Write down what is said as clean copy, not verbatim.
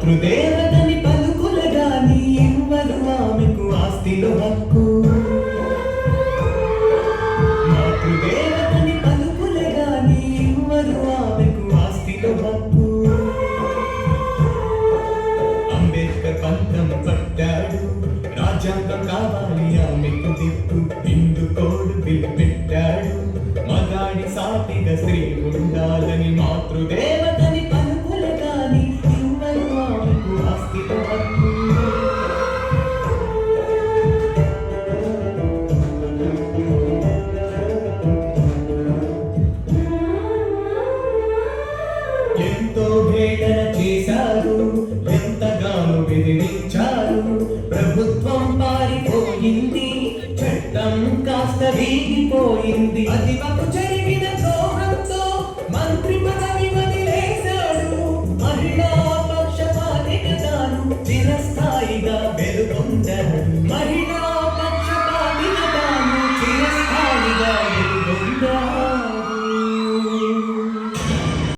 మాతృదేవతని పలుకులగాని ఇవ్వరు ఆమెకు ఆస్తిలో హక్కు. మాతృదేవతని పలుకులగాని ఇవ్వరు ఆమెకు ఆస్తిలో హక్కు. అంబేద్కర్ పంతం పట్టాడు, రాజ్యాంగం కావాలి ఆమెకు దిక్కు. హిందూ కోడ్ బిల్ పెట్టాడు, మగాడి సాటిగా స్త్రీ ఉండాలని. మాతృదేవతని పలుకులగాని ఇవ్వరు ఆమెకు ఆస్తిలో హక్కు. ఎంతో వేదన చేశారు, ఎంతగానో బెదిరించారు. ప్రభుత్వం పారిపోయింది, చట్టం కాస్త వీగిపోయింది. అదివకు జరిగిన ద్రోహంతో మంత్రి పదవి వదిలేశాడు. మహిళా పక్షపాతిగా తాను చిరస్థాయిగా